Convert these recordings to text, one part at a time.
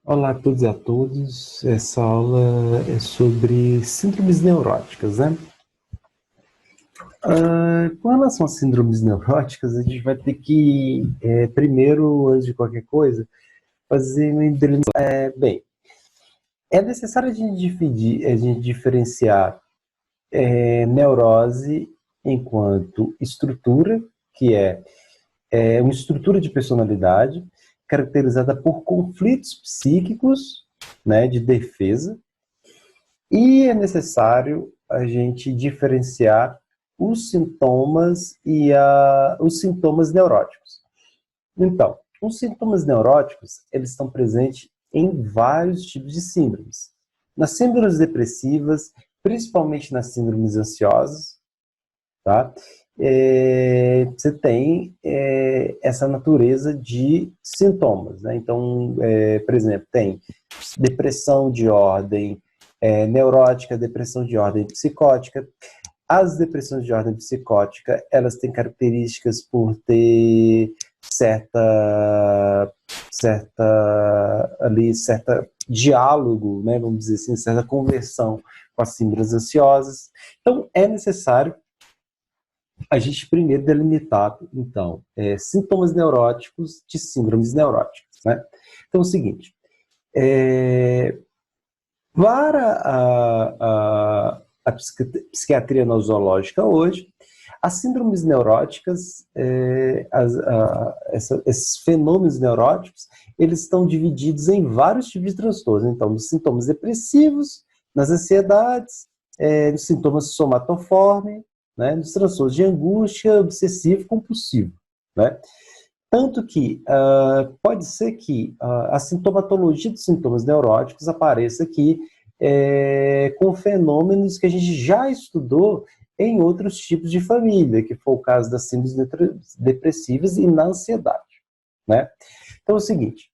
Olá a todos e a todos. Essa aula é sobre síndromes neuróticas, né? Com relação às síndromes neuróticas, a gente vai ter que, primeiro, antes de qualquer coisa, fazer uma delimitação. Bem, é necessário a gente diferenciar neurose enquanto estrutura, que é uma estrutura de personalidade caracterizada por conflitos psíquicos, né, de defesa. E é necessário a gente diferenciar os sintomas os sintomas neuróticos. Então, os sintomas neuróticos, eles estão presentes em vários tipos de síndromes. Nas síndromes depressivas, principalmente nas síndromes ansiosas, tá? Você tem essa natureza de sintomas, né? Então, por exemplo, tem depressão de ordem neurótica, depressão de ordem psicótica. As depressões de ordem psicótica, elas têm características por ter certa diálogo, né, vamos dizer assim, certa conversão com as síndromes ansiosas. Então, é necessário a gente primeiro delimitar, então, sintomas neuróticos de síndromes neuróticas, né? Então, é o seguinte, para a psiquiatria nosológica hoje, as síndromes neuróticas, esses fenômenos neuróticos, eles estão divididos em vários tipos de transtornos. Então, nos sintomas depressivos, nas ansiedades, nos sintomas somatoforme, né, nos transtornos de angústia, obsessivo, compulsivo, né? Tanto que pode ser que a sintomatologia dos sintomas neuróticos apareça aqui com fenômenos que a gente já estudou em outros tipos de família, que foi o caso das síndromes depressivas e na ansiedade, né? Então é o seguinte,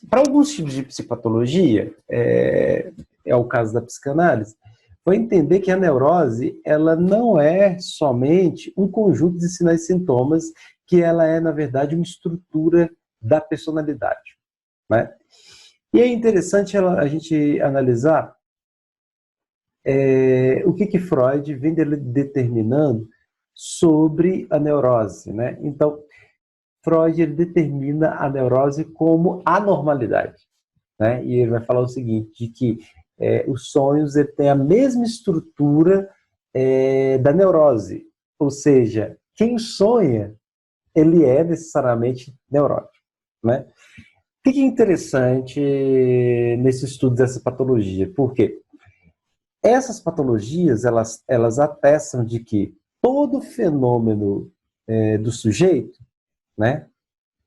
para alguns tipos de psicopatologia, é o caso da psicanálise, foi entender que a neurose, ela não é somente um conjunto de sinais e sintomas, que ela é, na verdade, uma estrutura da personalidade, né? E é interessante a gente analisar o que Freud vem determinando sobre a neurose, né? Então, Freud ele determina a neurose como anormalidade, né? E ele vai falar o seguinte, de que os sonhos ele têm a mesma estrutura da neurose, ou seja, quem sonha, ele é necessariamente neurótico, né? O que é interessante nesse estudo dessa patologia? Porque essas patologias, elas atestam de que todo fenômeno do sujeito, né?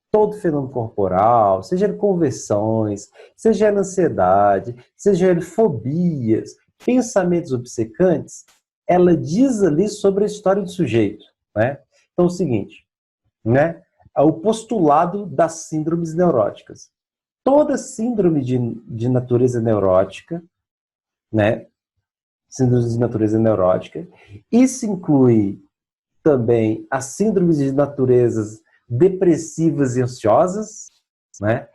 Todo fenômeno corporal, seja ele conversões, seja ele ansiedade, seja ele fobias, pensamentos obcecantes, ela diz ali sobre a história do sujeito, né? Então é o seguinte, né? O postulado das síndromes neuróticas. Toda síndrome de natureza neurótica, né? Síndromes de natureza neurótica, isso inclui também as síndromes de naturezas depressivas e ansiosas, né?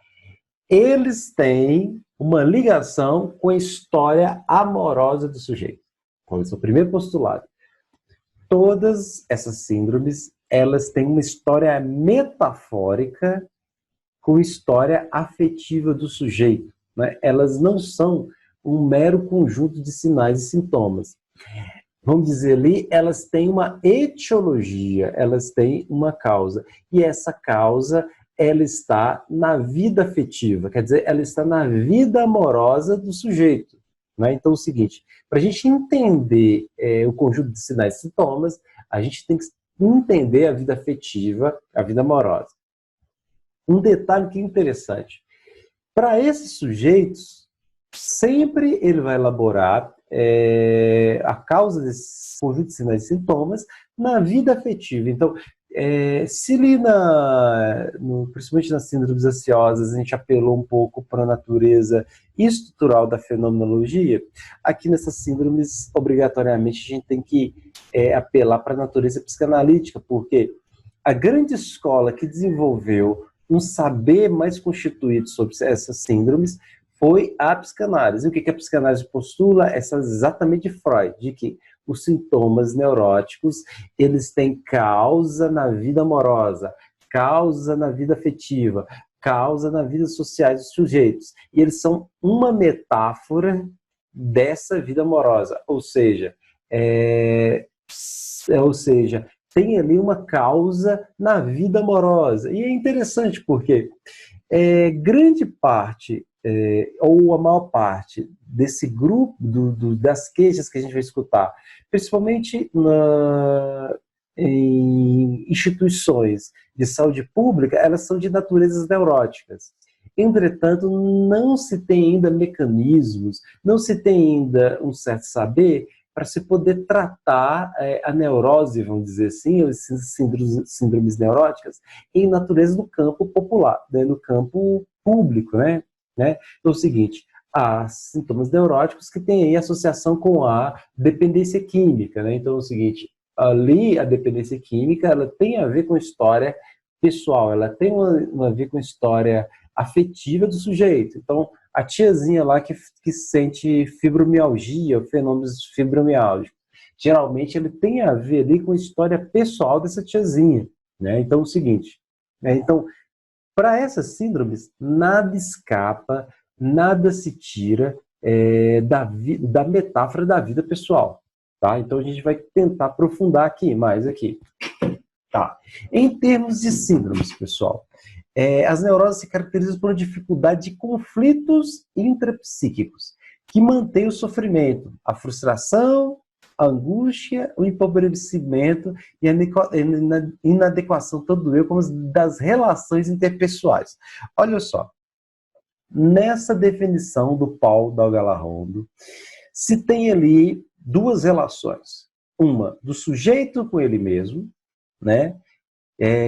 Eles têm uma ligação com a história amorosa do sujeito. Então, esse é o primeiro postulado. Todas essas síndromes, elas têm uma história metafórica com história afetiva do sujeito, né? Elas não são um mero conjunto de sinais e sintomas. Vamos dizer ali, elas têm uma etiologia, elas têm uma causa. E essa causa, ela está na vida afetiva, quer dizer, ela está na vida amorosa do sujeito, né? Então é o seguinte, para a gente entender o conjunto de sinais e sintomas, a gente tem que entender a vida afetiva, a vida amorosa. Um detalhe que é interessante, para esses sujeitos, sempre ele vai elaborar a causa desse conjunto de sinais e sintomas na vida afetiva. Então, se ali, principalmente nas síndromes ansiosas, a gente apelou um pouco para a natureza estrutural da fenomenologia, aqui nessas síndromes, obrigatoriamente, a gente tem que apelar para a natureza psicanalítica, porque a grande escola que desenvolveu um saber mais constituído sobre essas síndromes foi a psicanálise. E o que a psicanálise postula? Essa exatamente de Freud, de que os sintomas neuróticos, eles têm causa na vida amorosa, causa na vida afetiva, causa na vida social dos sujeitos. E eles são uma metáfora dessa vida amorosa. Ou seja, tem ali uma causa na vida amorosa. E é interessante porque grande parte, ou a maior parte desse grupo, das queixas que a gente vai escutar, principalmente em instituições de saúde pública, elas são de naturezas neuróticas. Entretanto, não se tem ainda mecanismos, não se tem ainda um certo saber para se poder tratar a neurose, vamos dizer assim, as síndromes neuróticas, em natureza do campo popular, né, no campo público, né? Então é o seguinte, há sintomas neuróticos que têm aí associação com a dependência química, né? Então é o seguinte, ali a dependência química, ela tem a ver com história pessoal, ela tem a ver com história afetiva do sujeito. Então, a tiazinha lá que sente fibromialgia, fenômenos fibromialgicos, geralmente ele tem a ver ali com a história pessoal dessa tiazinha, né? Então, é o seguinte, né? Então, para essas síndromes, nada escapa, nada se tira da metáfora da vida pessoal, tá? Então, a gente vai tentar aprofundar mais aqui. Tá. Em termos de síndromes, pessoal, as neuroses se caracterizam por uma dificuldade de conflitos intrapsíquicos, que mantém o sofrimento, a frustração, a angústia, o empobrecimento e a inadequação, tanto eu como das relações interpessoais. Olha só, nessa definição do Paul Dalgalarrondo, se tem ali duas relações. Uma do sujeito com ele mesmo, né?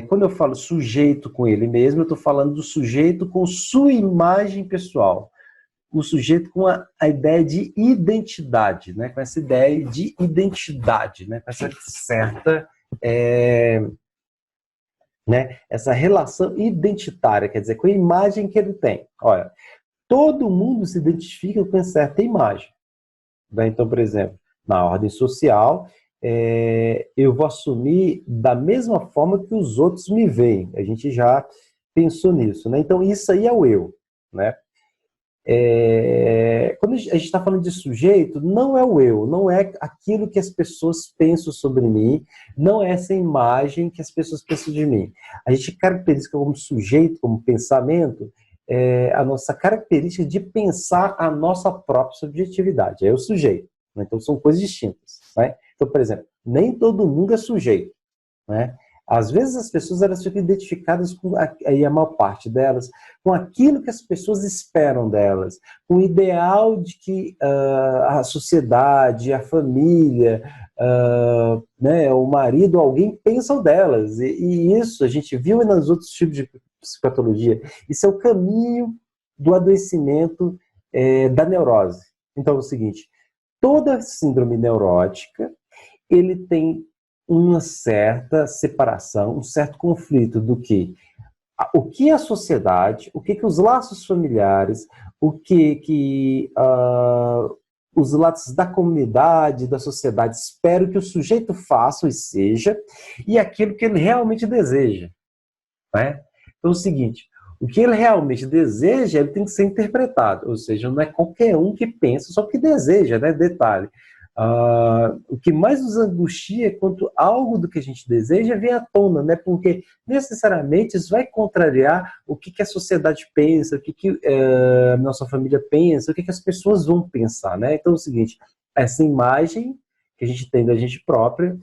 Quando eu falo sujeito com ele mesmo, eu estou falando do sujeito com sua imagem pessoal. O sujeito com a ideia de identidade, né? Com essa ideia de identidade, né? Com essa certa... né? Essa relação identitária, quer dizer, com a imagem que ele tem. Olha, todo mundo se identifica com certa imagem. Né? Então, por exemplo, na ordem social, eu vou assumir da mesma forma que os outros me veem. A gente já pensou nisso, né? Então, isso aí é o eu, né? Quando a gente está falando de sujeito, não é o eu, não é aquilo que as pessoas pensam sobre mim, não é essa imagem que as pessoas pensam de mim. A gente caracteriza como sujeito, como pensamento, a nossa característica de pensar a nossa própria subjetividade. É o sujeito. Né? Então, são coisas distintas. Né? Então, por exemplo, nem todo mundo é sujeito. Né? Às vezes as pessoas elas ficam identificadas, a maior parte delas, com aquilo que as pessoas esperam delas, com o ideal de que a sociedade, a família, né, o marido, alguém pensam delas. E isso a gente viu nos outros tipos de psicopatologia. Isso é o caminho do adoecimento da neurose. Então é o seguinte, toda síndrome neurótica, ele tem uma certa separação, um certo conflito do que o que a sociedade, o que os laços familiares, o que os laços da comunidade, da sociedade esperam que o sujeito faça e seja, e aquilo que ele realmente deseja. Né? Então é o seguinte, o que ele realmente deseja, ele tem que ser interpretado, ou seja, não é qualquer um que pensa só porque deseja, né? Detalhe. O que mais nos angustia é quando algo do que a gente deseja vem à tona, né? Porque necessariamente isso vai contrariar o que a sociedade pensa, o que a nossa família pensa, o que as pessoas vão pensar, né? Então é o seguinte, essa imagem que a gente tem da gente própria,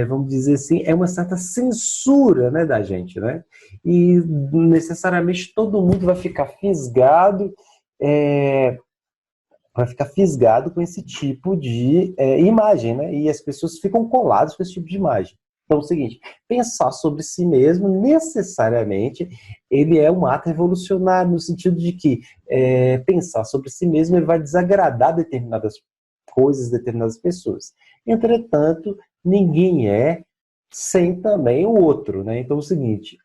vamos dizer assim, é uma certa censura, né, da gente, né? E necessariamente todo mundo vai ficar fisgado, com esse tipo de imagem, né? E as pessoas ficam coladas com esse tipo de imagem. Então é o seguinte, pensar sobre si mesmo, necessariamente, ele é um ato revolucionário, no sentido de que pensar sobre si mesmo ele vai desagradar determinadas coisas, determinadas pessoas. Entretanto, ninguém é sem também o outro, né? Então é o seguinte,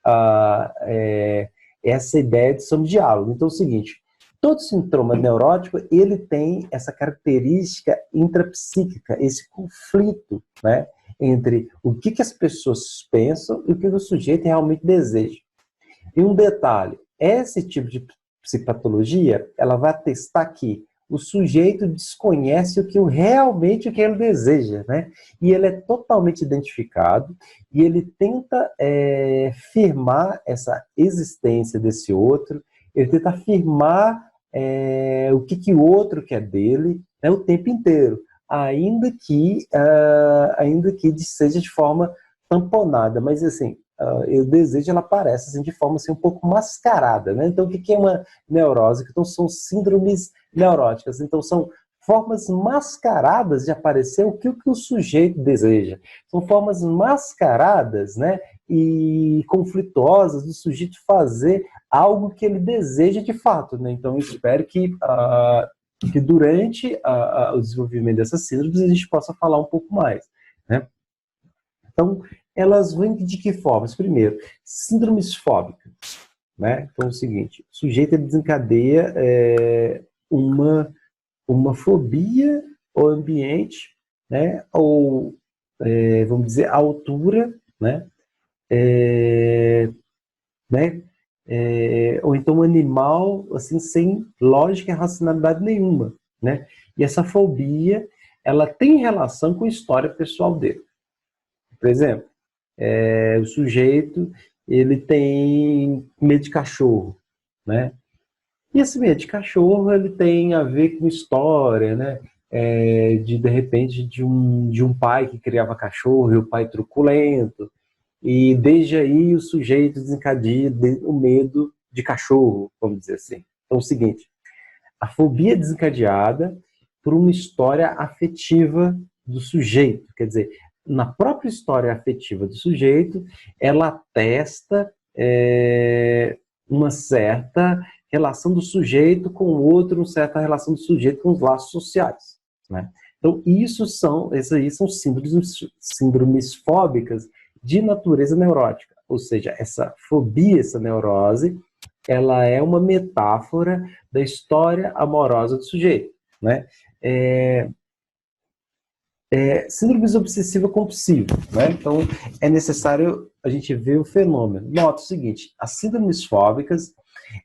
essa ideia de som de diálogo. Então é o seguinte, todo sintoma neurótico, ele tem essa característica intrapsíquica, esse conflito, né, entre o que as pessoas pensam e o que o sujeito realmente deseja. E um detalhe, esse tipo de psicopatologia, ela vai atestar que o sujeito desconhece realmente o que ele deseja, né? E ele é totalmente identificado e ele tenta firmar essa existência desse outro, ele tenta afirmar o que o outro quer dele, né, o tempo inteiro, ainda que seja de forma tamponada, mas assim, o desejo ela aparece assim, de forma assim, um pouco mascarada, né? Então, o que é uma neurose? Então, são síndromes neuróticas, então são formas mascaradas de aparecer o que o sujeito deseja. São formas mascaradas, né, e conflituosas do sujeito fazer algo que ele deseja de fato, né? Então, eu espero que durante o desenvolvimento dessas síndromes a gente possa falar um pouco mais, né? Então, elas vêm de que formas? Primeiro, síndromes fóbicas, né? Então, é o seguinte, o sujeito desencadeia uma fobia ao ambiente, né? Ou, vamos dizer, à altura, né? Ou então um animal assim, sem lógica e racionalidade nenhuma, né? E essa fobia, ela tem relação com a história pessoal dele. Por exemplo, o sujeito, ele tem medo de cachorro, né? E esse medo de cachorro, ele tem a ver com história, né? De repente, de um pai que criava cachorro e o pai truculento. E desde aí o sujeito desencadeia o medo de cachorro, vamos dizer assim. Então é o seguinte, a fobia é desencadeada por uma história afetiva do sujeito. Quer dizer, na própria história afetiva do sujeito, ela atesta uma certa relação do sujeito com o outro, uma certa relação do sujeito com os laços sociais, né? Então, essas aí são síndromes fóbicas de natureza neurótica. Ou seja, essa fobia, essa neurose, ela é uma metáfora da história amorosa do sujeito, né? Síndromes obsessiva-compulsiva, né? Então, é necessário a gente ver o fenômeno. Nota o seguinte, as síndromes fóbicas,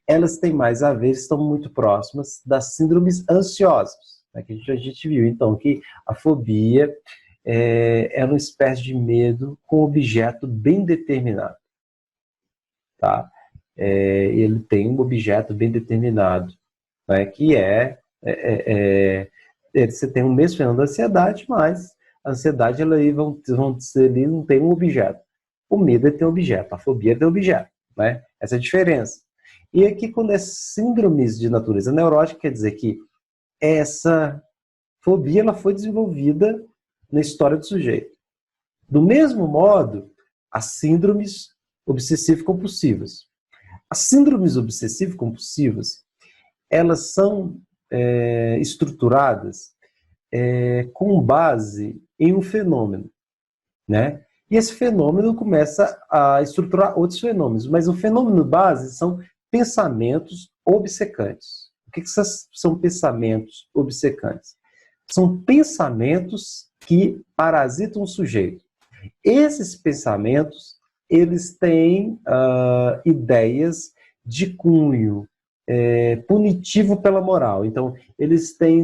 elas têm mais a ver, estão muito próximas das síndromes ansiosas, né? Que a gente viu, então, que a fobia é uma espécie de medo com um objeto bem determinado, tá? Ele tem um objeto bem determinado, né? Que você tem o mesmo fenômeno da ansiedade, mas a ansiedade, ela aí vão dizer, ali não tem um objeto. O medo é ter um objeto, a fobia é ter um objeto, né? Essa é a diferença. E aqui, quando é síndromes de natureza neurótica, quer dizer que essa fobia ela foi desenvolvida na história do sujeito. Do mesmo modo, as síndromes obsessivo-compulsivas. As síndromes obsessivo-compulsivas, elas são estruturadas com base em um fenômeno, né? E esse fenômeno começa a estruturar outros fenômenos, mas o fenômeno base são pensamentos obcecantes. O que são pensamentos obcecantes? São pensamentos que parasitam o sujeito. Esses pensamentos, eles têm ideias de cunho punitivo pela moral. Então, eles têm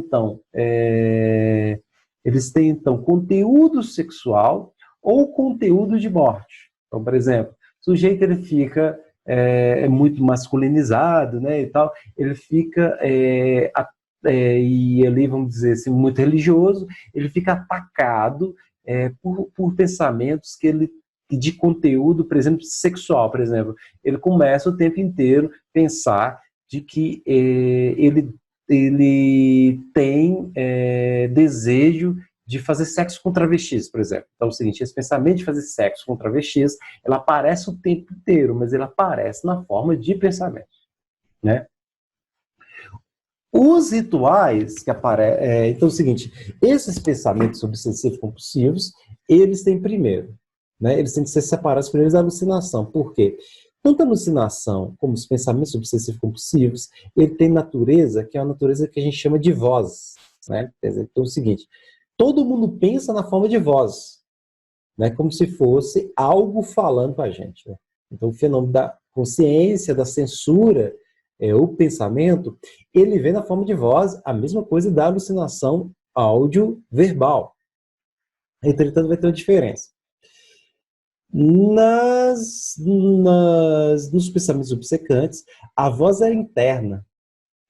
então conteúdo sexual ou conteúdo de morte. Então, por exemplo, o sujeito ele fica muito masculinizado, né, e tal, ele fica e ali, vamos dizer assim, muito religioso, ele fica atacado por pensamentos de conteúdo, por exemplo, sexual, por exemplo. Ele começa o tempo inteiro a pensar de que ele tem desejo de fazer sexo com travestis, por exemplo. Então é o seguinte, esse pensamento de fazer sexo com travestis, ela aparece o tempo inteiro, mas ele aparece na forma de pensamento, né? Os rituais que aparecem... então é o seguinte, esses pensamentos obsessivos compulsivos, eles têm primeiro, né? Eles têm que ser separados primeiro da alucinação. Por quê? Tanto a alucinação como os pensamentos obsessivo-compulsivos, ele tem natureza, que é uma natureza que a gente chama de voz, né? Quer dizer, então é o seguinte, todo mundo pensa na forma de voz, né? Como se fosse algo falando com a gente, né? Então o fenômeno da consciência, da censura, o pensamento, ele vem na forma de voz, a mesma coisa da alucinação áudio-verbal. Entretanto, vai ter uma diferença. Nos pensamentos obcecantes, a voz é interna.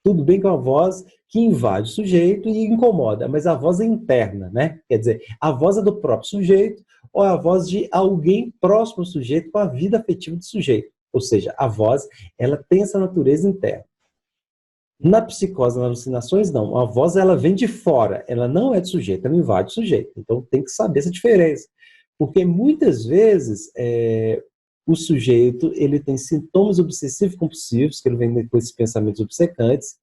Tudo bem que é uma voz que invade o sujeito e incomoda, mas a voz é interna, né? Quer dizer, a voz é do próprio sujeito ou é a voz de alguém próximo ao sujeito com a vida afetiva do sujeito. Ou seja, a voz, ela tem essa natureza interna. Na psicose, nas alucinações, não. A voz, ela vem de fora, ela não é do sujeito, ela invade o sujeito. Então, tem que saber essa diferença. Porque, muitas vezes, o sujeito, ele tem sintomas obsessivos-compulsivos, que ele vem com esses pensamentos obcecantes,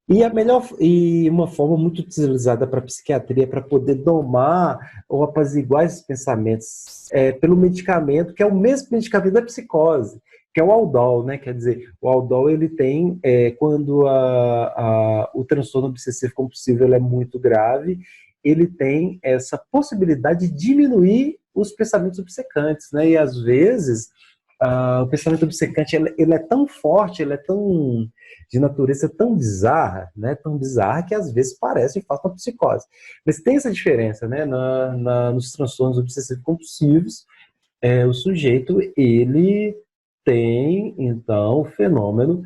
e uma forma muito utilizada para a psiquiatria para poder domar ou apaziguar esses pensamentos pelo medicamento, que é o mesmo medicamento da psicose, que é o Aldol, né? Quer dizer, o Aldol, ele tem, quando o transtorno obsessivo compulsivo ele é muito grave, ele tem essa possibilidade de diminuir os pensamentos obcecantes, né? E às vezes o pensamento obcecante ele é tão forte, ele é tão de natureza tão bizarra, né? Tão bizarra que às vezes parece de fato uma psicose. Mas tem essa diferença, né? Nos transtornos obsessivos compulsivos, o sujeito ele tem então o fenômeno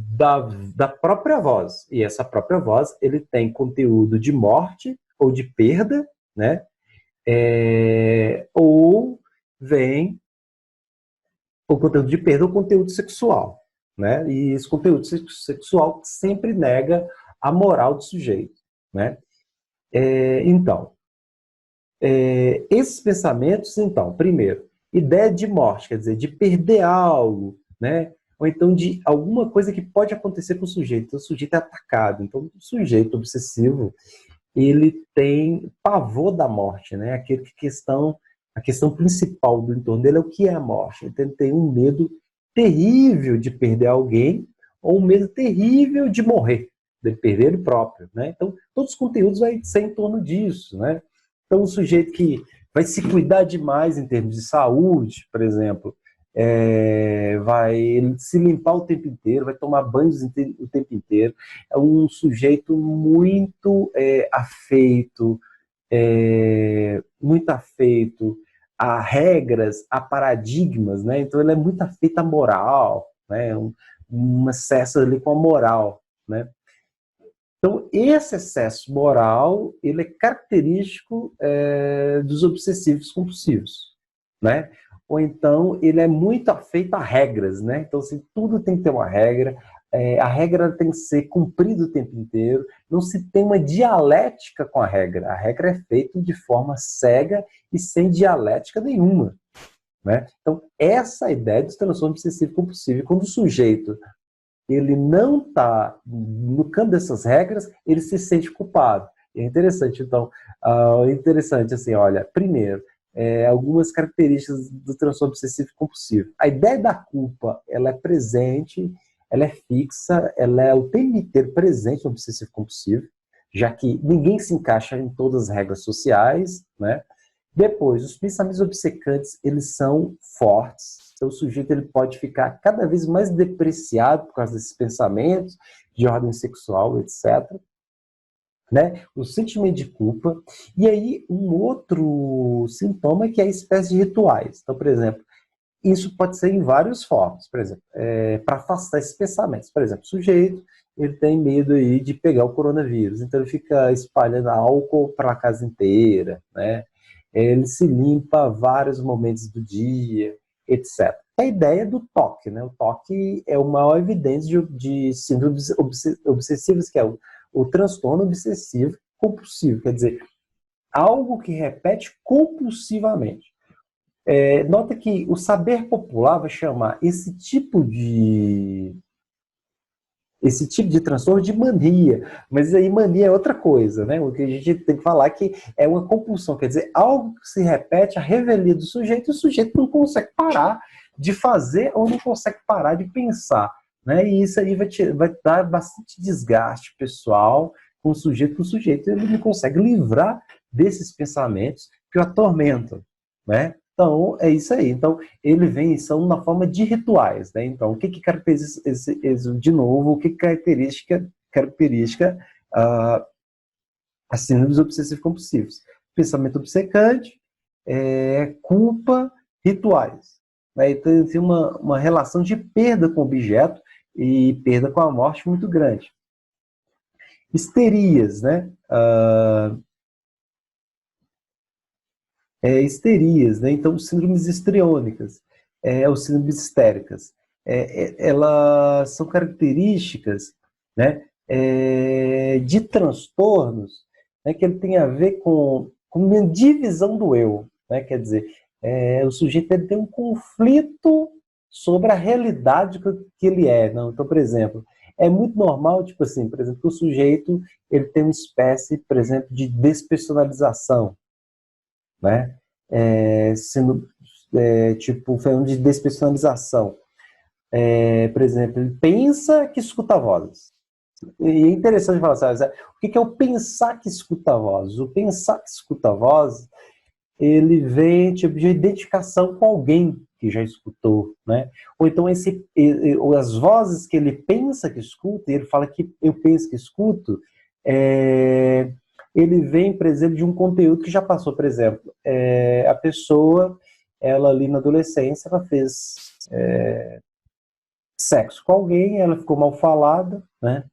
da própria voz, e essa própria voz ele tem conteúdo de morte ou de perda, né? Ou vem o conteúdo de perda ou conteúdo sexual, né? E esse conteúdo sexual sempre nega a moral do sujeito, né? Então, esses pensamentos, então, primeiro, ideia de morte, quer dizer, de perder algo, né? Ou então de alguma coisa que pode acontecer com o sujeito. Então, o sujeito é atacado. Então, o sujeito obsessivo, ele tem pavor da morte, né? A questão principal do entorno dele é o que é a morte. Então, ele tem um medo terrível de perder alguém ou um medo terrível de morrer, de perder ele próprio, né? Então, todos os conteúdos vão ser em torno disso, né? Então, o sujeito que vai se cuidar demais em termos de saúde, por exemplo, vai se limpar o tempo inteiro, vai tomar banhos o tempo inteiro, é um sujeito muito afeito a regras, a paradigmas, né? Então ele é muito afeito à moral, né? Um excesso ali com a moral, né? Então esse excesso moral ele é característico dos obsessivos compulsivos, né? Ou então ele é muito afeito a regras, né? Então assim, tudo tem que ter uma regra, a regra tem que ser cumprida o tempo inteiro, não se tem uma dialética com a regra é feita de forma cega e sem dialética nenhuma, né? Então essa ideia do transtorno obsessivo compulsivo, quando o sujeito ele não está no campo dessas regras, ele se sente culpado. É interessante, então, interessante assim, olha, primeiro, algumas características do transtorno obsessivo compulsivo. A ideia da culpa, ela é presente, ela é fixa, ela é o tempo inteiro presente no obsessivo compulsivo, já que ninguém se encaixa em todas as regras sociais, né? Depois, os pensamentos obcecantes, eles são fortes. Então, o sujeito ele pode ficar cada vez mais depreciado por causa desses pensamentos de ordem sexual, etc. Né? O sentimento de culpa. E aí, um outro sintoma é que é a espécie de rituais. Então, por exemplo, isso pode ser em várias formas. Por exemplo, para afastar esses pensamentos. Por exemplo, o sujeito ele tem medo aí de pegar o coronavírus, então ele fica espalhando álcool para a casa inteira, né? Ele se limpa vários momentos do dia, etc. A ideia do toque, né? O toque é uma maior evidência de síndromes obsessivas, que é o transtorno obsessivo compulsivo, quer dizer, algo que repete compulsivamente. Nota que o saber popular vai chamar esse tipo de transtorno de mania, mas aí mania é outra coisa, né? O que a gente tem que falar é que é uma compulsão, quer dizer, algo que se repete, a revelia do sujeito, e o sujeito não consegue parar, de fazer ou não consegue parar de pensar, né? E isso aí vai dar bastante desgaste pessoal com o sujeito ele não consegue livrar desses pensamentos que o atormentam, né? Então, é isso aí. Então, ele vem, são na forma de rituais, né? Então, o que caracteriza, de novo, o que característica as síndromes obsessivo-compulsivos? Pensamento obcecante, culpa, rituais. Né? Então, tem uma relação de perda com o objeto e perda com a morte muito grande. Histerias, né? Histerias, né? Então, síndromes histriônicas, ou síndromes histéricas, elas são características, né, de transtornos, né, que ele tem a ver com uma divisão do eu, né? Quer dizer, o sujeito ele tem um conflito sobre a realidade que ele é. Não? Então, por exemplo, é muito normal, tipo assim, por exemplo, que o sujeito ele tem uma espécie, por exemplo, de despersonalização, né? Sendo tipo fenômeno de despersonalização. Por exemplo, ele pensa que escuta vozes. E é interessante falar, sabe, o que é o pensar que escuta vozes? O pensar que escuta vozes, ele vem tipo de identificação com alguém que já escutou, né? Ou então as vozes que ele pensa que escuta, e ele fala que eu penso que escuto, ele vem, por exemplo, de um conteúdo que já passou, por exemplo, a pessoa, ela ali na adolescência, ela fez sexo com alguém, ela ficou mal falada, né?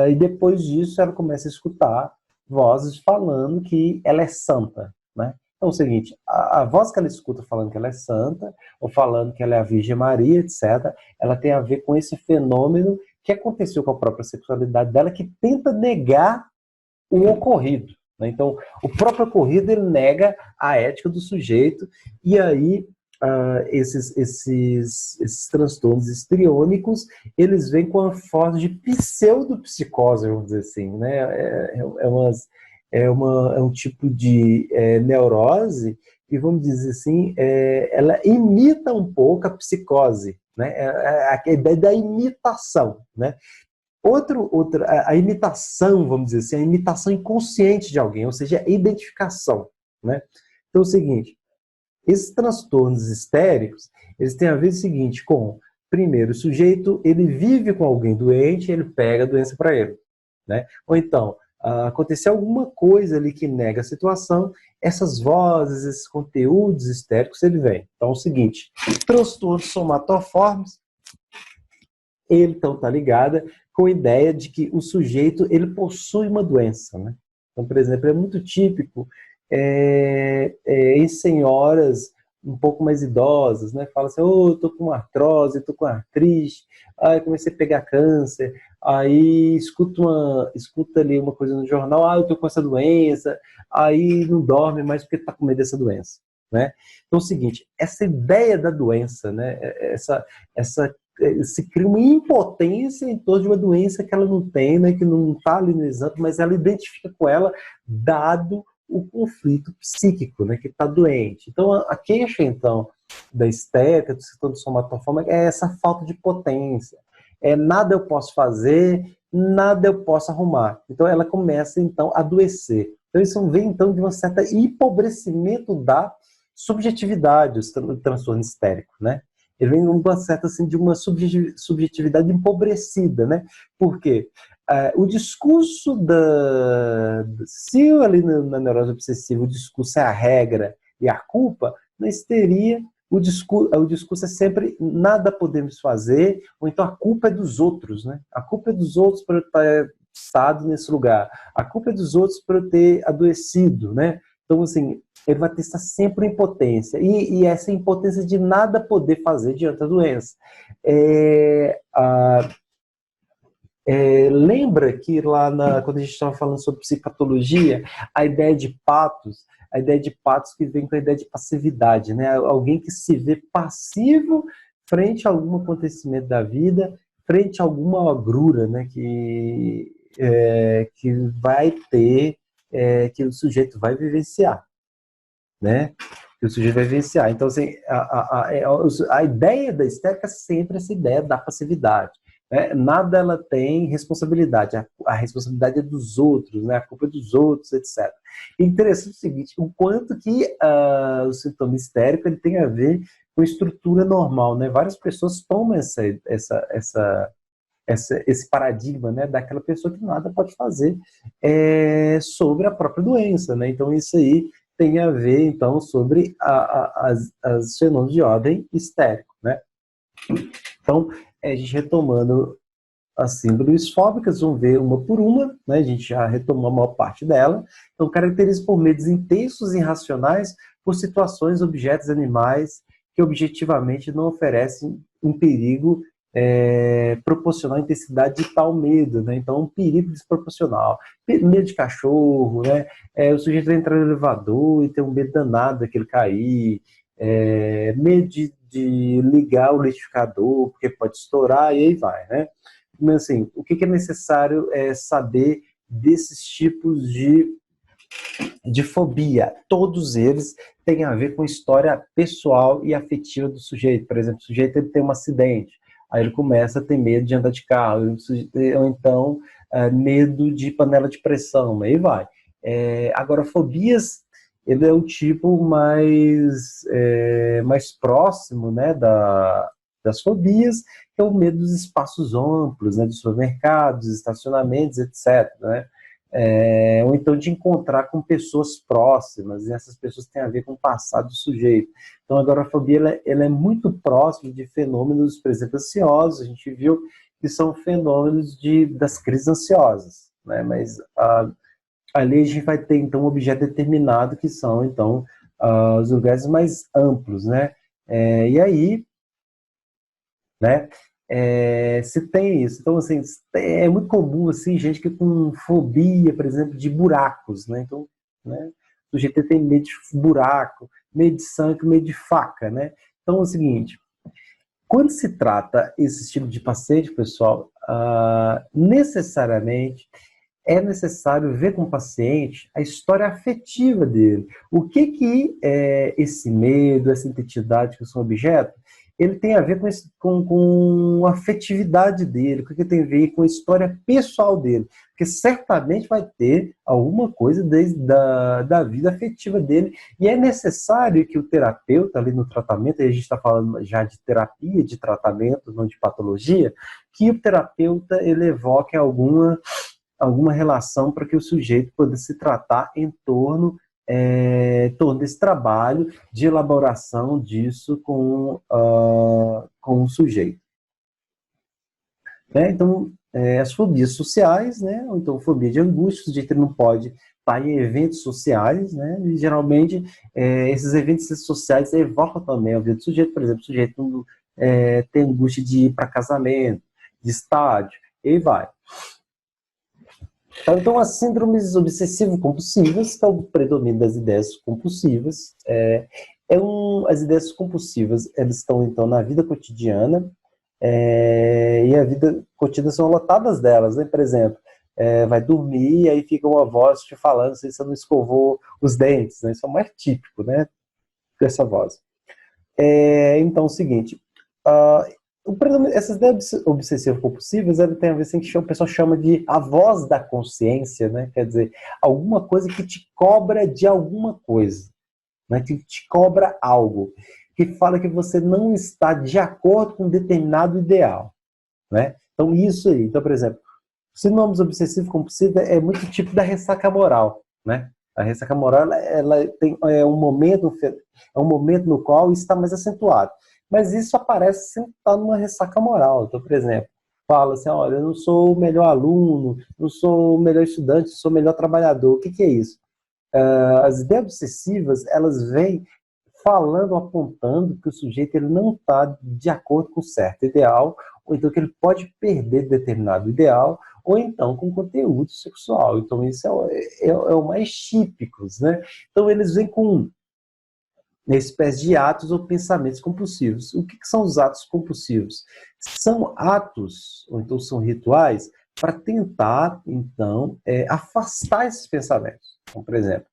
E depois disso ela começa a escutar vozes falando que ela é santa, né? Então é o seguinte, a voz que ela escuta falando que ela é santa, ou falando que ela é a Virgem Maria, etc., ela tem a ver com esse fenômeno que aconteceu com a própria sexualidade dela, que tenta negar o ocorrido, né? Então, o próprio ocorrido ele nega a ética do sujeito, e aí esses transtornos histriônicos, eles vêm com a forma de pseudopsicose, vamos dizer assim, né? É um tipo de neurose e, vamos dizer assim, ela imita um pouco a psicose, né? A ideia da imitação, né? A imitação, vamos dizer assim, a imitação inconsciente de alguém, ou seja, a identificação, né? Então é o seguinte, esses transtornos histéricos, eles têm a ver o seguinte com, primeiro, o sujeito, ele vive com alguém doente, ele pega a doença para ele, né? Ou então, acontecer alguma coisa ali que nega a situação, essas vozes, esses conteúdos histéricos, ele vem. Então é o seguinte, transtornos somatoformes, ele então está ligado com a ideia de que o sujeito ele possui uma doença, né? Então, por exemplo, é muito típico em senhoras um pouco mais idosas, né? Fala assim, eu tô com artrose, tô com artrite, aí comecei a pegar câncer, aí escuta ali uma coisa no jornal, eu tô com essa doença, aí não dorme mais porque tá com medo dessa doença, né? Então é o seguinte, essa ideia da doença, né? Se cria uma impotência em torno de uma doença que ela não tem, né, que não está ali no exame, mas ela identifica com ela, dado o conflito psíquico, né, que está doente. Então, a queixa, então, da estética, do sintoma somatoforme, é essa falta de potência. Nada eu posso fazer, nada eu posso arrumar. Então, ela começa, então, a adoecer. Então, isso vem, então, de um certo empobrecimento da subjetividade, o transtorno histérico, né? Ele vem uma certa, assim, de uma subjetividade empobrecida, né? Por quê? O discurso se ali na neurose obsessiva o discurso é a regra e a culpa, na histeria o discurso é sempre nada podemos fazer, ou então a culpa é dos outros, né? A culpa é dos outros por eu estar estado nesse lugar, a culpa é dos outros por eu ter adoecido, né? Então, assim, ele vai testar sempre impotência. E essa impotência de nada poder fazer diante da doença. Lembra que quando a gente estava falando sobre psicopatologia, a ideia de patos que vem com a ideia de passividade, né? Alguém que se vê passivo frente a algum acontecimento da vida, frente a alguma agrura, né? Que vai ter, que o sujeito vai vivenciar, né? que o sujeito vai vivenciar. Então, assim, a ideia da histérica é sempre essa ideia da passividade. Né? Nada ela tem responsabilidade, a responsabilidade é dos outros, né? A culpa é dos outros, etc. E interessante o seguinte, o quanto que o sintoma histérico ele tem a ver com estrutura normal, né? Várias pessoas tomam esse paradigma, né, daquela pessoa que nada pode fazer sobre a própria doença, né? Então isso aí tem a ver então sobre as fenômenos de ordem histérico, né? Então a gente retomando as síndromes fóbicas, vamos ver uma por uma, né? A gente já retomou a maior parte dela. Então caracteriza por medos intensos e irracionais por situações, objetos, animais que objetivamente não oferecem um perigo proporcional à intensidade de tal medo, né? Então, um perigo desproporcional. Medo de cachorro, né? O sujeito vai entrar no elevador e tem um medo danado daquele cair, medo de ligar o liquidificador, porque pode estourar, e aí vai, né? Mas, assim, o que é necessário saber desses tipos de fobia? Todos eles têm a ver com história pessoal e afetiva do sujeito. Por exemplo, o sujeito ele tem um acidente, aí ele começa a ter medo de andar de carro, ou então medo de panela de pressão, aí vai. Agora, fobias, ele é o tipo mais próximo, né, das fobias, que é o medo dos espaços amplos, né, dos supermercados, estacionamentos, etc., né? Ou então de encontrar com pessoas próximas, e essas pessoas têm a ver com o passado do sujeito. Então, a agorafobia ela é muito próxima de fenômenos, por exemplo, ansiosos. A gente viu que são fenômenos das crises ansiosas, né? Mas ali a gente vai ter, então, um objeto determinado, que são, então, os lugares mais amplos, né? E aí, né? Se tem isso. Então, assim, é muito comum, assim, gente que com fobia, por exemplo, de buracos, né? Então, né? O sujeito tem medo de buraco, medo de sangue, medo de faca, né? Então, é o seguinte, quando se trata esse tipo de paciente, pessoal, necessariamente é necessário ver com o paciente a história afetiva dele. O que é esse medo, essa identidade que são objeto, ele tem a ver com a afetividade dele, o que tem a ver com a história pessoal dele. Porque certamente vai ter alguma coisa da vida afetiva dele. E é necessário que o terapeuta, ali no tratamento, e a gente está falando já de terapia, de tratamento, não de patologia, que o terapeuta ele evoque alguma relação para que o sujeito pudesse se tratar em torno desse trabalho de elaboração disso com o sujeito. Né? Então, as fobias sociais, né? Ou então fobia de angústia, o sujeito não pode estar em eventos sociais, né? E, geralmente, esses eventos sociais evocam também a vida do sujeito. Por exemplo, o sujeito tem angústia de ir para casamento, de estádio, e vai. Então, as síndromes obsessivo-compulsivas, que é o predomínio das ideias compulsivas. As ideias compulsivas, elas estão, então, na vida cotidiana, e a vida cotidiana são lotadas delas, né? Por exemplo, vai dormir e aí fica uma voz te falando se você não escovou os dentes, né? Isso é o mais típico, né, dessa voz. Então, é o seguinte, essas ideias obsessivo-compulsivas tem a ver com o que o pessoal chama de a voz da consciência, né? Quer dizer, alguma coisa que te cobra de alguma coisa, né? Que te cobra algo, que fala que você não está de acordo com um determinado ideal, né? Então, isso aí. Então, por exemplo, sinônimos obsessivo-compulsivo é muito tipo da ressaca moral, né? A ressaca moral ela tem um momento no qual isso está mais acentuado. Mas isso aparece sem estar numa ressaca moral. Então, por exemplo, fala assim, olha, eu não sou o melhor aluno, não sou o melhor estudante, sou o melhor trabalhador. O que é isso? As ideias obsessivas, elas vêm falando, apontando que o sujeito ele não está de acordo com certo ideal, ou então que ele pode perder determinado ideal, ou então com conteúdo sexual. Então isso é o mais típicos, né? Então eles vêm com uma espécie de atos ou pensamentos compulsivos. O que são os atos compulsivos? São atos, ou então são rituais, para tentar, então, afastar esses pensamentos. Então, por exemplo,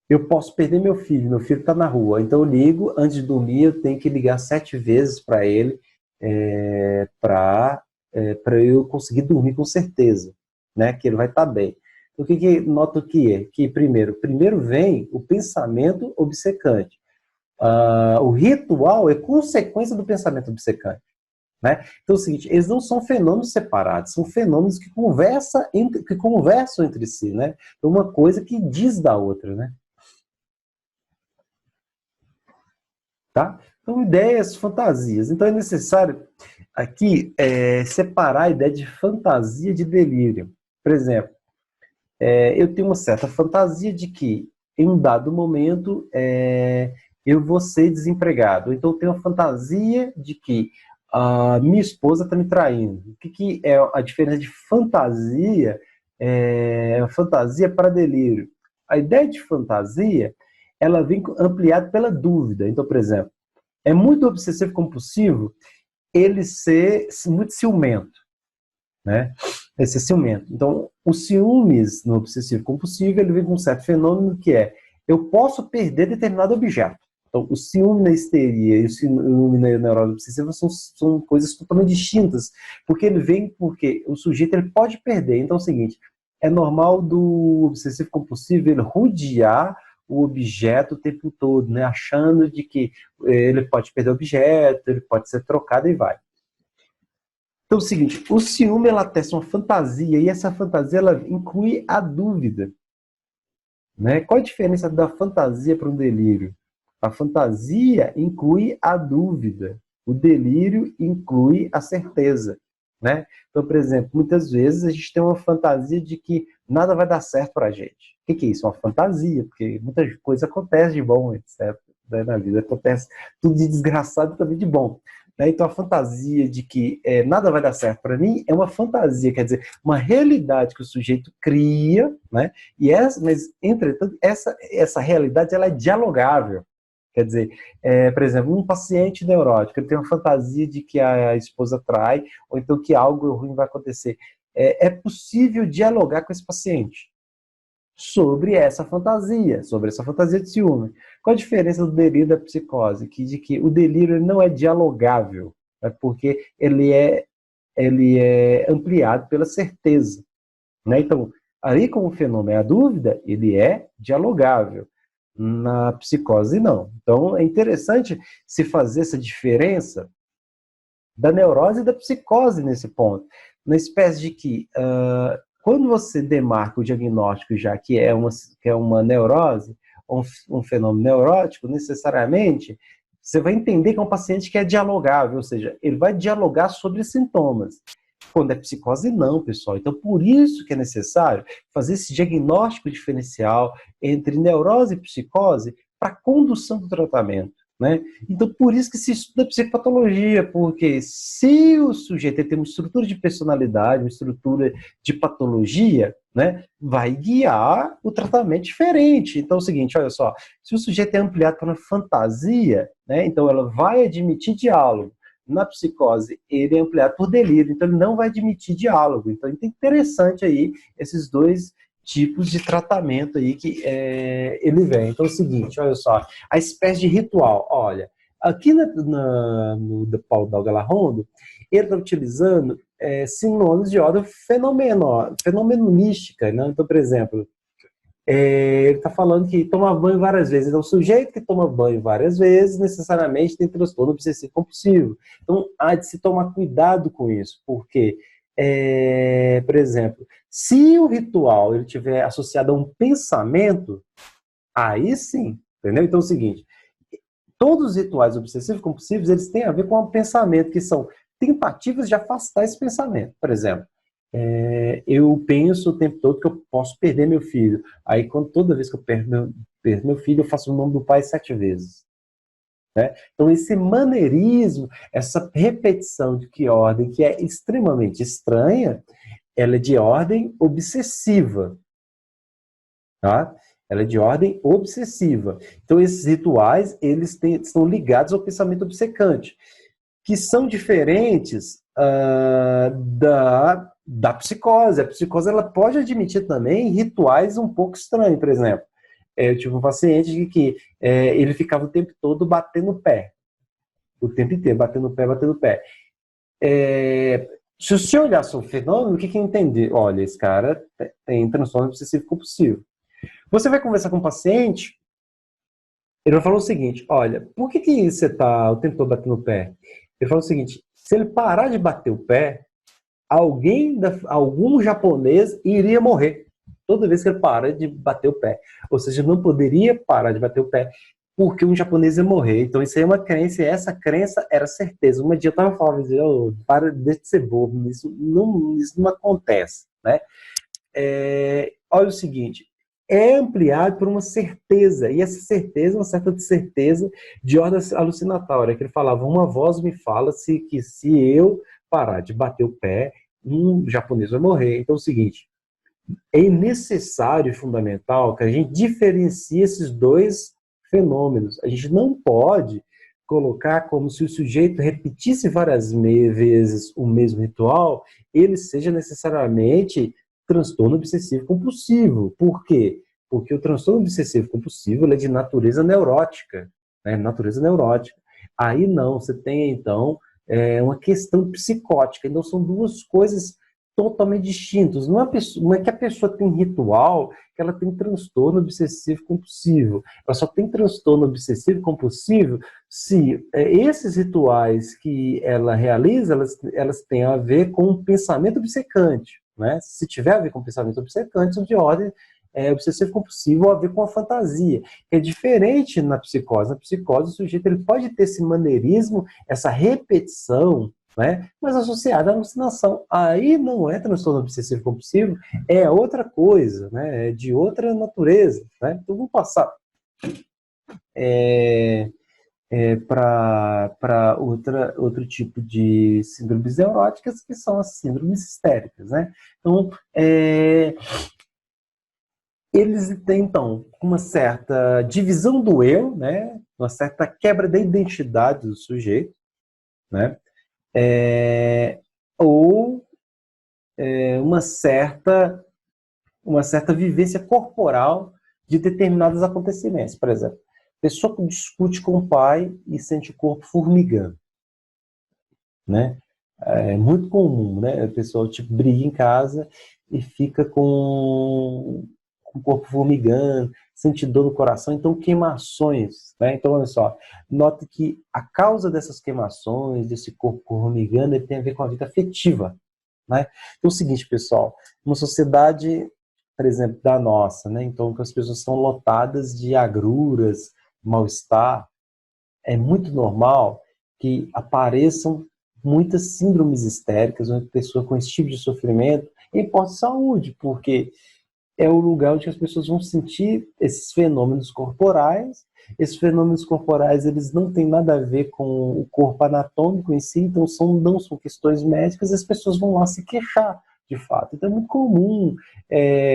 Eu posso perder meu filho está na rua, então eu ligo, antes de dormir eu tenho que ligar 7 vezes para ele, para eu conseguir dormir com certeza, né, que ele vai estar bem. Então, o que noto que é? Que primeiro vem o pensamento obcecante. O ritual é consequência do pensamento obcecante. Né? Então é o seguinte, eles não são fenômenos separados, são fenômenos que conversam entre si, né? Então, uma coisa que diz da outra, né? Tá? Então, ideias, fantasias. Então, é necessário aqui separar a ideia de fantasia de delírio. Por exemplo, eu tenho uma certa fantasia de que, em um dado momento, eu vou ser desempregado. Então, eu tenho a fantasia de que a minha esposa está me traindo. O que é a diferença de fantasia, fantasia para delírio? A ideia de fantasia, ela vem ampliada pela dúvida. Então, por exemplo, é muito obsessivo compulsivo ele ser muito ciumento, né? Esse ciumento. Então, o ciúmes no obsessivo compulsivo, ele vem com um certo fenômeno que eu posso perder determinado objeto. Então, o ciúme na histeria e o ciúme na neurose obsessiva são coisas totalmente distintas, porque ele vem porque o sujeito ele pode perder. Então, é o seguinte, é normal do obsessivo compulsivo ele rodear o objeto o tempo todo, né, achando de que ele pode perder o objeto, ele pode ser trocado e vai. Então, é o seguinte, o ciúme ela testa uma fantasia e essa fantasia ela inclui a dúvida. Né? Qual a diferença da fantasia para um delírio? A fantasia inclui a dúvida, o delírio inclui a certeza. Né? Então, por exemplo, muitas vezes a gente tem uma fantasia de que nada vai dar certo para a gente. O que é isso? Uma fantasia, porque muita coisa acontece de bom, etc. Na vida acontece tudo de desgraçado e também de bom. Né? Então, a fantasia de que nada vai dar certo para mim é uma fantasia, quer dizer, uma realidade que o sujeito cria, né? Mas, entretanto, essa realidade ela é dialogável. Quer dizer, por exemplo, um paciente neurótico, ele tem uma fantasia de que a esposa trai, ou então que algo ruim vai acontecer. É possível dialogar com esse paciente sobre essa fantasia de ciúme. Qual a diferença do delírio e da psicose? De que o delírio ele não é dialogável, né? Porque ele é ampliado pela certeza. Né? Então, aí como o fenômeno é a dúvida, ele é dialogável. Na psicose, não. Então, é interessante se fazer essa diferença da neurose e da psicose nesse ponto. Na espécie de que, quando você demarca o diagnóstico já que é uma neurose, um fenômeno neurótico, necessariamente, você vai entender que é um paciente que é dialogável, ou seja, ele vai dialogar sobre sintomas. Quando é psicose, não, pessoal. Então, por isso que é necessário fazer esse diagnóstico diferencial entre neurose e psicose para a condução do tratamento. Né? Então, por isso que se estuda psicopatologia, porque se o sujeito tem uma estrutura de personalidade, uma estrutura de patologia, né, vai guiar o tratamento diferente. Então, é o seguinte, olha só, se o sujeito é ampliado para uma fantasia, né, então ela vai admitir diálogo. Na psicose, ele é ampliado por delírio, então ele não vai admitir diálogo. Então, é interessante aí esses dois tipos de tratamento aí que ele vem. Então, é o seguinte, olha só, a espécie de ritual, olha, aqui no Paulo Dalgalarrondo, ele está utilizando sinônimos de ordem fenomenística, né? Então, por exemplo, ele está falando que toma banho várias vezes. Então, o sujeito que toma banho várias vezes, necessariamente tem transtorno obsessivo compulsivo. Então, há de se tomar cuidado com isso, porque, por exemplo, se o ritual ele tiver associado a um pensamento, aí sim, entendeu? Então, é o seguinte, todos os rituais obsessivos compulsivos, eles têm a ver com um pensamento, que são tentativas de afastar esse pensamento. Por exemplo, eu penso o tempo todo que eu posso perder meu filho. Aí, toda vez que eu perdo meu filho, eu faço o nome do pai 7 vezes. Né? Então, esse maneirismo, essa repetição de que ordem que é extremamente estranha, ela é de ordem obsessiva. Tá? Ela é de ordem obsessiva. Então, esses rituais, eles estão ligados ao pensamento obcecante, que são diferentes da psicose. A psicose ela pode admitir também rituais um pouco estranhos, por exemplo. Eu tive um paciente que ele ficava o tempo todo batendo o pé. O tempo inteiro, batendo o pé, batendo o pé. Se você olhar sobre o fenômeno, o que entender? Olha, esse cara tem transtorno obsessivo compulsivo. Você vai conversar com o paciente, ele vai falar o seguinte, olha, por que você está o tempo todo batendo o pé? Ele fala o seguinte, se ele parar de bater o pé, algum japonês iria morrer toda vez que ele para de bater o pé. Ou seja, não poderia parar de bater o pé porque um japonês ia morrer. Então isso aí é uma crença, e essa crença era certeza. Um dia eu estava falando, para de ser bobo, isso não acontece. Né? Olha o seguinte, é ampliado por uma certeza, e essa certeza é uma certa certeza de ordem alucinatória, que ele falava, uma voz me fala que se eu parar de bater o pé, um japonês vai morrer. Então é o seguinte, é necessário e fundamental que a gente diferencie esses dois fenômenos. A gente não pode colocar como se o sujeito repetisse várias vezes o mesmo ritual, ele seja necessariamente transtorno obsessivo compulsivo. Por quê? Porque o transtorno obsessivo compulsivo ele é de natureza neurótica, né? Natureza neurótica. Aí não, você tem então uma questão psicótica. Então são duas coisas totalmente distintas. Não é que a pessoa tem ritual, que ela tem transtorno obsessivo compulsivo. Ela só tem transtorno obsessivo compulsivo se esses rituais que ela realiza, elas têm a ver com um pensamento obcecante. Né? Se tiver a ver com pensamento obcecante, são de ordem obsessivo compulsivo ou a ver com a fantasia. É diferente na psicose. Na psicose, o sujeito ele pode ter esse maneirismo, essa repetição, né? Mas associada à alucinação. Aí não é transtorno obsessivo compulsivo, é outra coisa, né? É de outra natureza. Né? Então vamos passar para outro tipo de síndromes neuróticas, que são as síndromes histéricas. Né? Então, eles têm, então, uma certa divisão do eu, né? Uma certa quebra da identidade do sujeito, né? Ou uma certa vivência corporal de determinados acontecimentos. Por exemplo, a pessoa que discute com o pai e sente o corpo formigando. Né? É muito comum, né? A pessoa tipo, briga em casa e fica com o corpo formigando, sente dor no coração, então queimações. Né? Então, olha só, note que a causa dessas queimações, desse corpo formigando, ele tem a ver com a vida afetiva. Né? Então é o seguinte, pessoal, uma sociedade, por exemplo, da nossa, né? Então que as pessoas são lotadas de agruras, mal-estar, é muito normal que apareçam muitas síndromes histéricas, uma pessoa com esse tipo de sofrimento em pós-saúde, porque é o lugar onde as pessoas vão sentir esses fenômenos corporais. Esses fenômenos corporais eles não têm nada a ver com o corpo anatômico em si, então não são questões médicas, as pessoas vão lá se queixar, de fato. Então é muito comum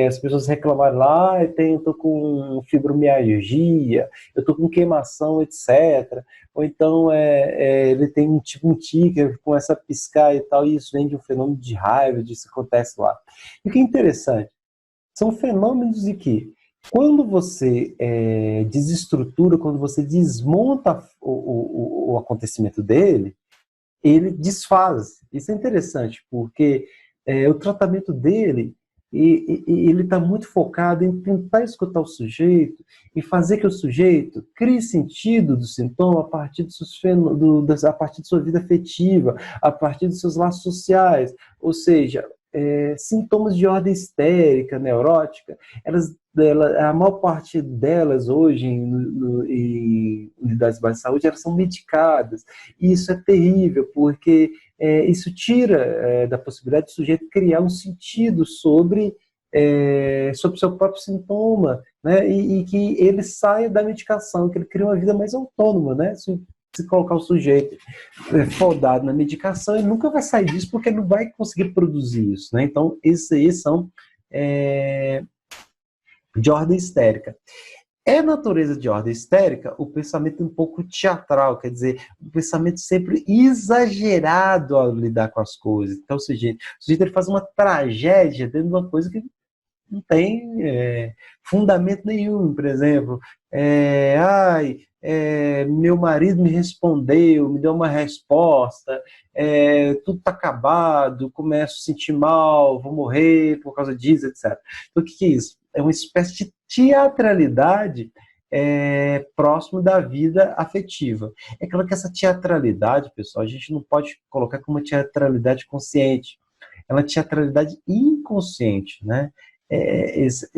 as pessoas reclamarem lá, eu estou com fibromialgia, eu estou com queimação, etc. Ou então ele tem um tique, começa a piscar e tal, e isso vem de um fenômeno de raiva, disso acontece lá. E o que é interessante, são fenômenos de que, quando você desestrutura, quando você desmonta o acontecimento dele, ele desfaz. Isso é interessante, porque o tratamento dele ele está muito focado em tentar escutar o sujeito e fazer que o sujeito crie sentido do sintoma a partir a partir de sua vida afetiva, a partir dos seus laços sociais. Ou seja, sintomas de ordem histérica, neurótica, a maior parte delas hoje em unidades básicas de saúde, elas são medicadas. E isso é terrível, porque isso tira da possibilidade do sujeito criar um sentido sobre seu próprio sintoma, né? E que ele saia da medicação, que ele crie uma vida mais autônoma, né? Se colocar o sujeito fodado na medicação, ele nunca vai sair disso porque ele não vai conseguir produzir isso. Né? Então, esses aí são de ordem histérica. É natureza de ordem histérica o pensamento um pouco teatral, quer dizer, o pensamento sempre exagerado ao lidar com as coisas. Então, o sujeito ele faz uma tragédia dentro de uma coisa que não tem fundamento nenhum. Por exemplo, meu marido me respondeu, me deu uma resposta, tudo está acabado, começo a sentir mal, vou morrer por causa disso, etc. Então, o que é isso? É uma espécie de teatralidade próximo da vida afetiva. É claro que essa teatralidade, pessoal, a gente não pode colocar como uma teatralidade consciente. É uma teatralidade inconsciente, né? Esse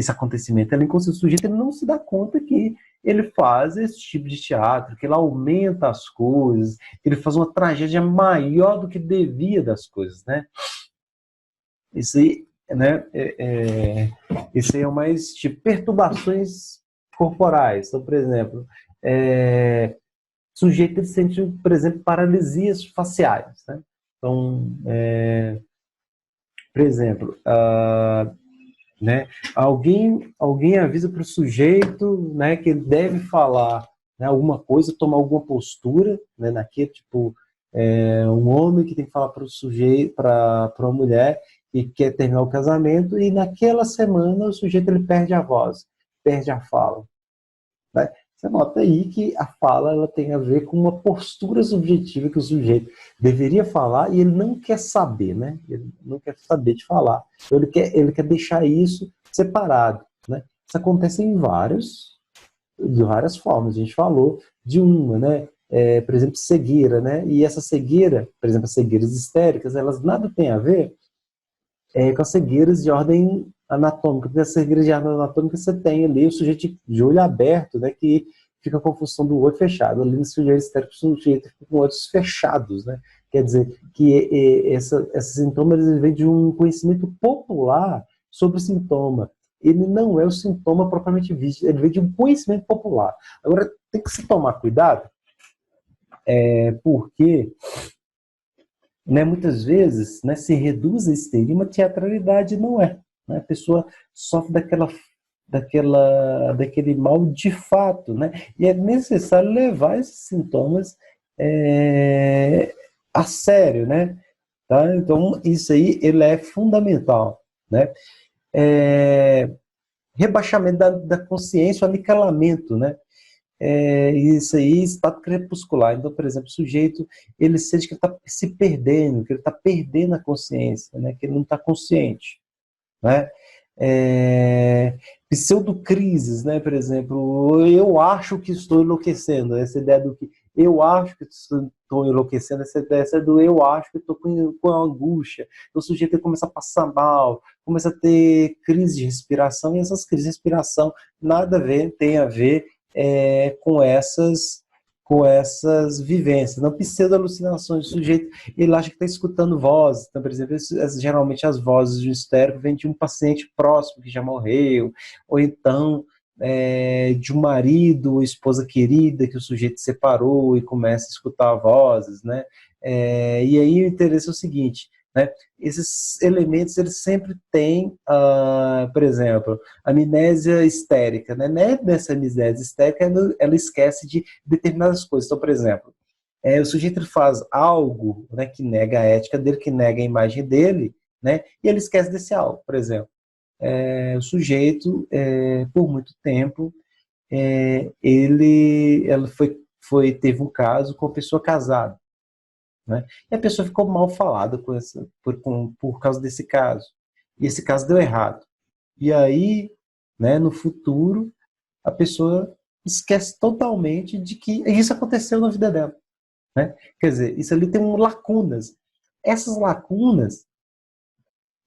acontecimento é inconsciente. O sujeito ele não se dá conta que ele faz esse tipo de teatro, que ele aumenta as coisas, que ele faz uma tragédia maior do que devia das coisas, né? Isso aí, né? Isso aí é mais tipo perturbações corporais. Então, por exemplo, sujeito ele sente, por exemplo, paralisias faciais, né? Então, por exemplo, né, alguém avisa para o sujeito, né, que ele deve falar, né, alguma coisa, tomar alguma postura, né, naquele tipo, um homem que tem que falar para o sujeito, para uma mulher que quer terminar o casamento, e naquela semana o sujeito ele perde a voz, perde a fala, né? Você nota aí que a fala ela tem a ver com uma postura subjetiva que o sujeito deveria falar e ele não quer saber, né? Ele não quer saber de falar. Então ele quer deixar isso separado, né? Isso acontece de várias formas. A gente falou de uma, né? Por exemplo, cegueira, né? E essa cegueira, por exemplo, as cegueiras histéricas, elas nada têm a ver com as cegueiras de ordem anatômica, porque as cegueiras de ordem anatômica você tem ali o sujeito de olho aberto, né, que fica com a função do olho fechado. Ali no sujeito histérico, o sujeito fica com olhos fechados, né? Quer dizer que esses sintomas eles vêm de um conhecimento popular sobre o sintoma. Ele não é o sintoma propriamente visto, ele vem de um conhecimento popular. Agora, tem que se tomar cuidado, porque né, muitas vezes, né, se reduz a histeria, uma teatralidade não é. Né? A pessoa sofre daquele mal de fato. Né? E é necessário levar esses sintomas a sério. Né? Tá? Então, isso aí ele é fundamental. Né? Rebaixamento da consciência, o aniquilamento, né? Isso aí, estado crepuscular. Então, por exemplo, o sujeito, ele sente que ele está se perdendo, que ele está perdendo a consciência, né? Que ele não está consciente, né? Pseudocrises, né? Por exemplo, eu acho que estou enlouquecendo, essa ideia do que eu acho que estou enlouquecendo, essa ideia do eu acho que estou com angústia. Então, o sujeito começa a passar mal, começa a ter crise de respiração, e essas crises de respiração nada a ver, tem a ver com essas vivências, não pseudo-alucinações. O sujeito ele acha que está escutando vozes. Então, por exemplo, geralmente as vozes do histérico vêm de um paciente próximo que já morreu, ou então de um marido ou esposa querida que o sujeito separou e começa a escutar vozes, né? E aí o interesse é o seguinte, né? Esses elementos eles sempre têm, por exemplo, amnésia histérica, né? Nessa amnésia histérica ela esquece de determinadas coisas. Então, por exemplo, o sujeito ele faz algo, né, que nega a ética dele, que nega a imagem dele, né? E ele esquece desse algo. Por exemplo, o sujeito, por muito tempo, ela teve um caso com uma pessoa casada. Né? E a pessoa ficou mal falada por causa desse caso. E esse caso deu errado. E aí, né, no futuro, a pessoa esquece totalmente de que isso aconteceu na vida dela. Né? Quer dizer, isso ali tem lacunas. Essas lacunas,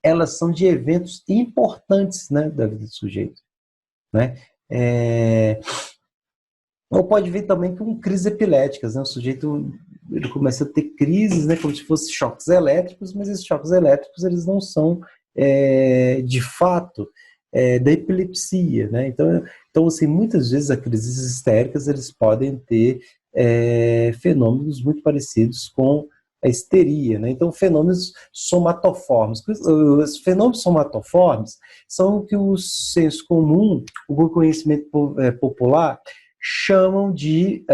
elas são de eventos importantes, né, da vida do sujeito. Né? Ou pode vir também com crises epiléticas, né? O sujeito ele começa a ter crises, né, como se fossem choques elétricos, mas esses choques elétricos eles não são, de fato, da epilepsia. Né? Então, assim, muitas vezes as crises histéricas eles podem ter fenômenos muito parecidos com a histeria. Né? Então, fenômenos somatoformes. Os fenômenos somatoformes são o que o senso comum, o conhecimento popular, chamam de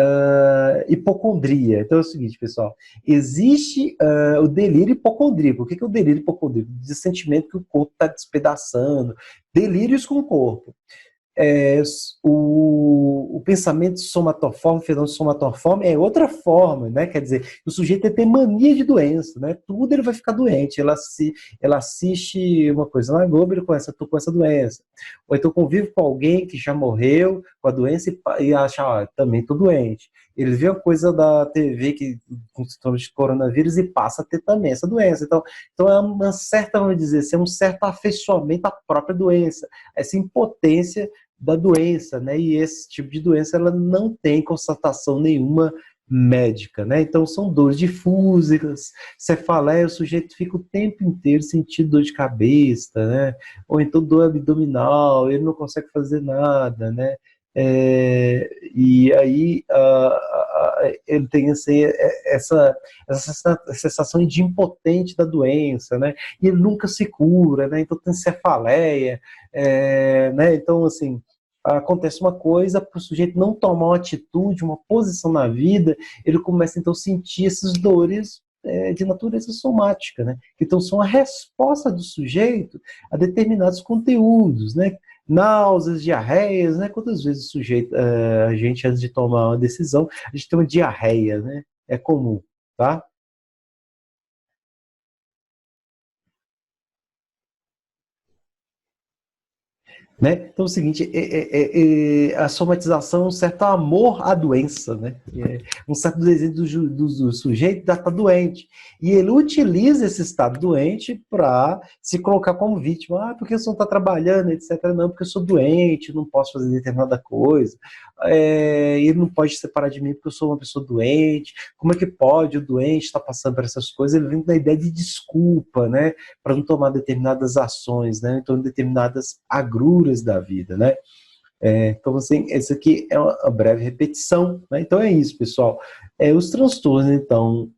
hipocondria. Então é o seguinte, pessoal, existe o delírio hipocondríaco. O que é o delírio hipocondríaco? De sentimento que o corpo está despedaçando, delírios com o corpo. O pensamento somatoforme, o fenômeno somatoforme é outra forma, né? Quer dizer, o sujeito tem mania de doença, né? Tudo ele vai ficar doente. Ela assiste uma coisa na Globo, ele começa, tô com essa doença. Ou então convive com alguém que já morreu com a doença e acha, também tô doente. Ele vê uma coisa da TV com sintomas de coronavírus e passa a ter também essa doença. Então é uma certa, vamos dizer, assim, um certo afeiçoamento à própria doença, essa impotência da doença, né? E esse tipo de doença ela não tem constatação nenhuma médica, né? Então são dores difusas, cefaleia, o sujeito fica o tempo inteiro sentindo dor de cabeça, né? Ou então dor abdominal, ele não consegue fazer nada, né? E aí ele tem assim, essa sensação de impotente da doença, né? E ele nunca se cura, né? Então tem cefaleia, né? Então assim acontece uma coisa para o sujeito não tomar uma atitude, uma posição na vida, ele começa então a sentir essas dores de natureza somática, né? Então são a resposta do sujeito a determinados conteúdos, né? Náuseas, diarreias, né? Quantas vezes o sujeito, a gente antes de tomar uma decisão, a gente tem uma diarreia, né? É comum, tá? Né? Então é o seguinte, a somatização é um certo amor à doença, né? Um certo desejo do sujeito de estar doente. E ele utiliza esse estado doente para se colocar como vítima. Porque você não está trabalhando, etc. Não, porque eu sou doente, não posso fazer determinada coisa. Ele não pode se separar de mim porque eu sou uma pessoa doente. Como é que pode o doente estar passando por essas coisas? Ele vem da ideia de desculpa, né? Para não tomar determinadas ações, né? Então, determinadas agruras da vida, né? Então, assim, essa aqui é uma breve repetição, né? Então é isso, pessoal. Os transtornos, então,